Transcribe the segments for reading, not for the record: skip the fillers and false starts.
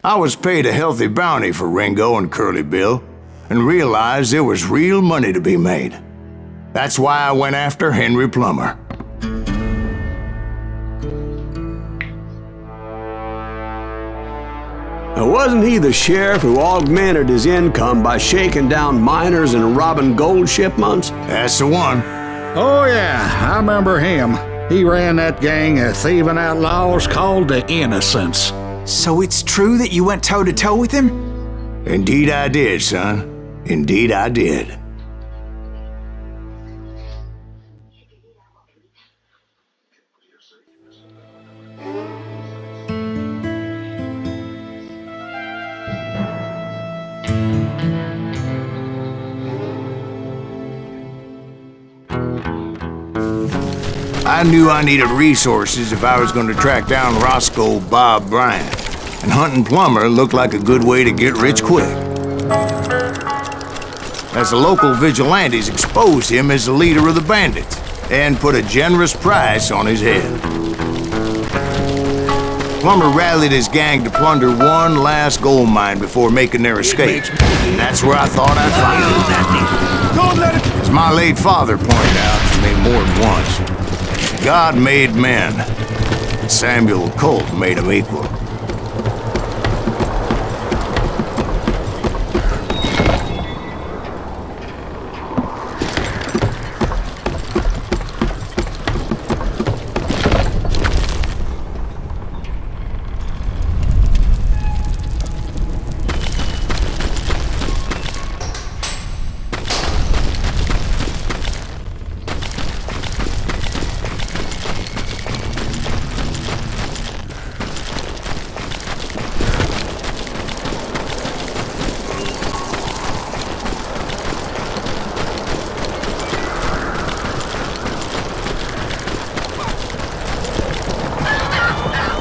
I was paid a healthy bounty for Ringo and Curly Bill, and realized there was real money to be made. That's why I went after Henry Plummer. Wasn't he the sheriff who augmented his income by shaking down miners and robbing gold shipments? That's the one. Oh yeah, I remember him. He ran that gang of thieving outlaws called the Innocents. So it's true that you went toe-to-toe with him? Indeed I did, son. Indeed I did. I knew I needed resources if I was going to track down Roscoe Bob Bryant, and hunting Plummer looked like a good way to get rich quick. As the local vigilantes exposed him as the leader of the bandits, and put a generous price on his head. Plummer rallied his gang to plunder one last gold mine before making their escape, and that's where I thought I'd find him. As my late father pointed out to me more than once, God made men. Samuel Colt made them equal.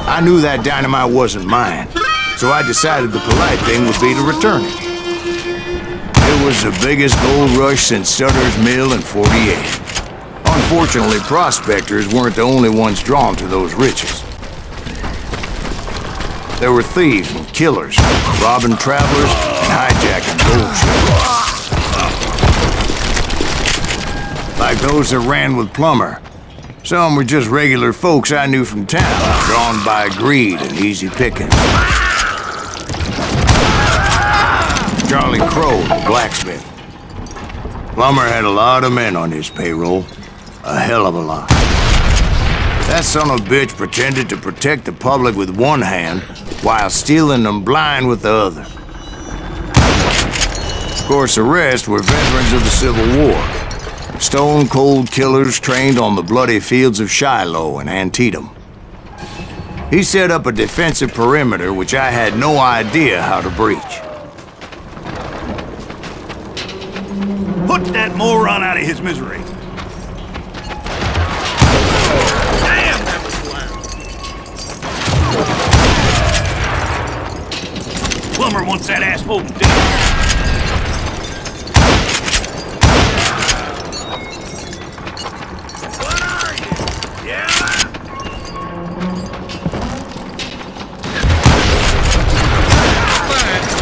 I knew that dynamite wasn't mine, so I decided the polite thing would be to return it. It was the biggest gold rush since Sutter's Mill in '48. Unfortunately, prospectors weren't the only ones drawn to those riches. There were thieves and killers, robbing travelers and hijacking gold ships. Like those that ran with Plummer. Some were just regular folks I knew from town, drawn by greed and easy pickings. Charlie Crow, the blacksmith. Plummer had a lot of men on his payroll. A hell of a lot. That son of a bitch pretended to protect the public with one hand while stealing them blind with the other. Of course, the rest were veterans of the Civil War. Stone-cold killers trained on the bloody fields of Shiloh and Antietam. He set up a defensive perimeter which I had no idea how to breach. Put that moron out of his misery. Damn, that was loud. Plummer wants that asshole dead.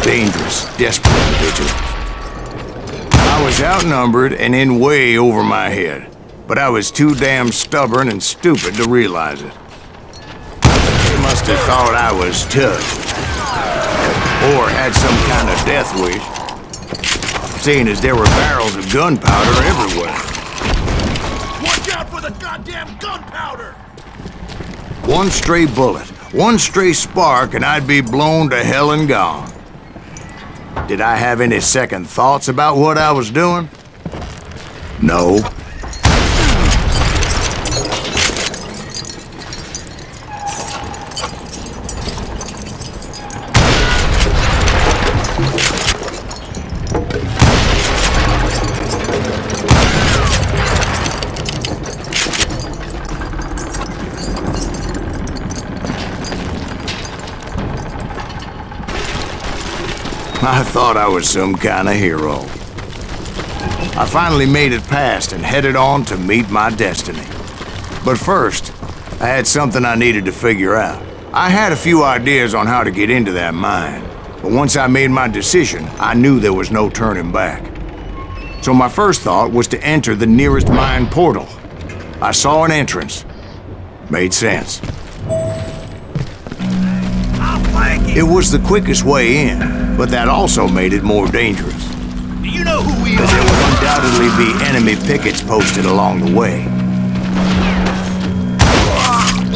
Dangerous, desperate individuals. I was outnumbered and in way over my head, but I was too damn stubborn and stupid to realize it. They must have thought I was tough, or had some kind of death wish, seeing as there were barrels of gunpowder everywhere. Watch out for the goddamn gunpowder! One stray bullet, one stray spark, and I'd be blown to hell and gone. Did I have any second thoughts about what I was doing? No. I thought I was some kind of hero. I finally made it past and headed on to meet my destiny. But first, I had something I needed to figure out. I had a few ideas on how to get into that mine, but once I made my decision, I knew there was no turning back. So my first thought was to enter the nearest mine portal. I saw an entrance. Made sense. It was the quickest way in, but that also made it more dangerous. Do you know who we There are? would undoubtedly be enemy pickets posted along the way.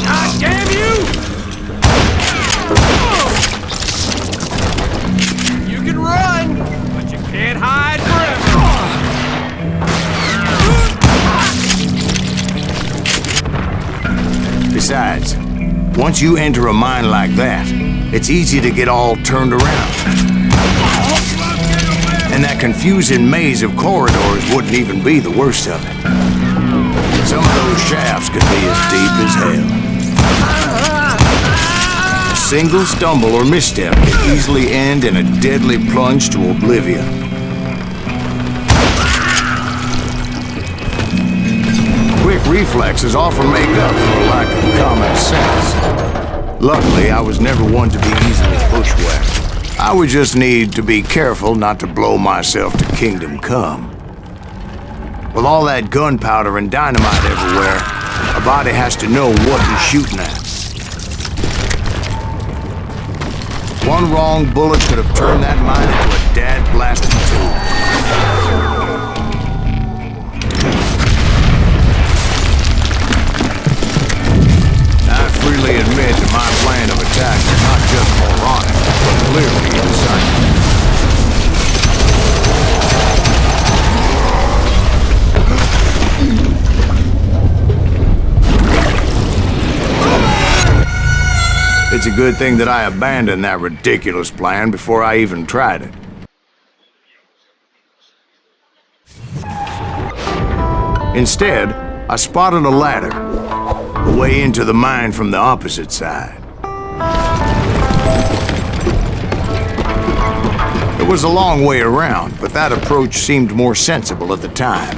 God damn you! You can run, but you can't hide forever. Besides, once you enter a mine like that, it's easy to get all turned around. And that confusing maze of corridors wouldn't even be the worst of it. Some of those shafts could be as deep as hell. A single stumble or misstep can easily end in a deadly plunge to oblivion. Quick reflexes often make up for a lack of common sense. Luckily, I was never one to be easily bushwhacked. I would just need to be careful not to blow myself to kingdom come. With all that gunpowder and dynamite everywhere, a body has to know what he's shooting at. One wrong bullet could have turned that mine into a dad-blasted tomb. I freely admit that my plan of attack was not just moronic, but clearly indecisive. It's a good thing that I abandoned that ridiculous plan before I even tried it. Instead, I spotted a ladder, a way into the mine from the opposite side. It was a long way around, but that approach seemed more sensible at the time.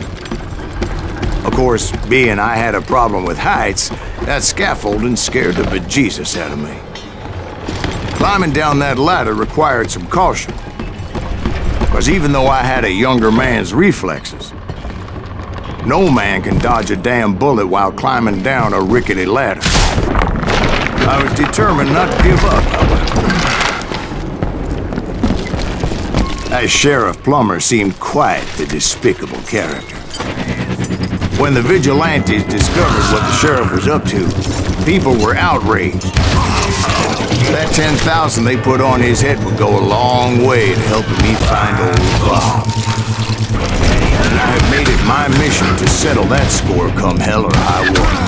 Of course, being I had a problem with heights, that scaffolding scared the bejesus out of me. Climbing down that ladder required some caution, because even though I had a younger man's reflexes, no man can dodge a damn bullet while climbing down a rickety ladder. I was determined not to give up, however. That Sheriff Plummer seemed quite the despicable character. When the vigilantes discovered what the sheriff was up to, people were outraged. That 10,000 they put on his head would go a long way to helping me find old Bob. And I have made it my mission to settle that score come hell or high water.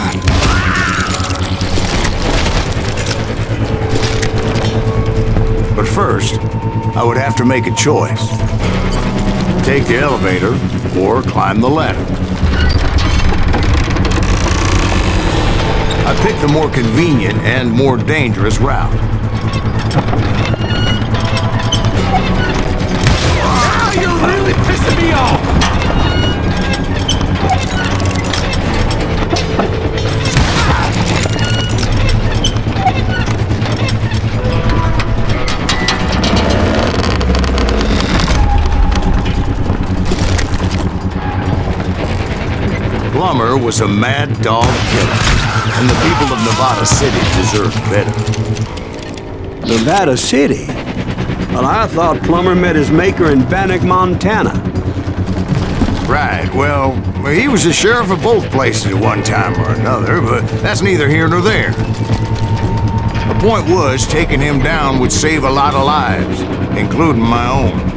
But first, I would have to make a choice. Take the elevator or climb the ladder. I picked the more convenient and more dangerous route. Now you're really pissing me off! Plummer was a mad dog killer, and the people of Nevada City deserved better. Nevada City? Well, I thought Plummer met his maker in Bannock, Montana. Right, well, he was the sheriff of both places at one time or another, but that's neither here nor there. The point was, taking him down would save a lot of lives, including my own.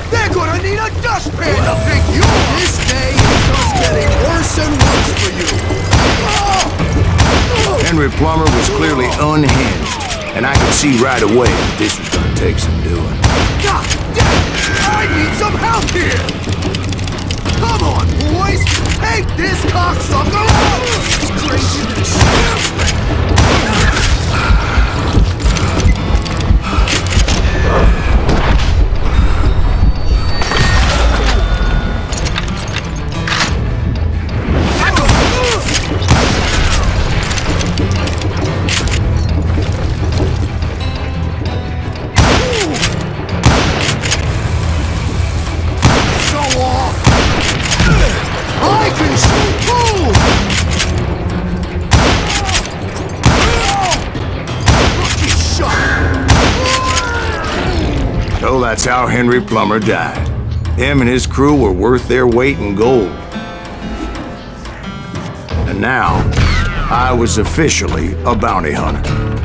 They're gonna need a dustpan to pick you! This day is just getting worse and worse for you! Henry Plummer was clearly unhinged, and I could see right away that this was gonna take some doing. God damn! need some help here! Come on, boys! Take this cocksucker out! It's crazy to I can shoot too! Lucky shot! So that's how Henry Plummer died. Him and his crew were worth their weight in gold. And now, I was officially a bounty hunter.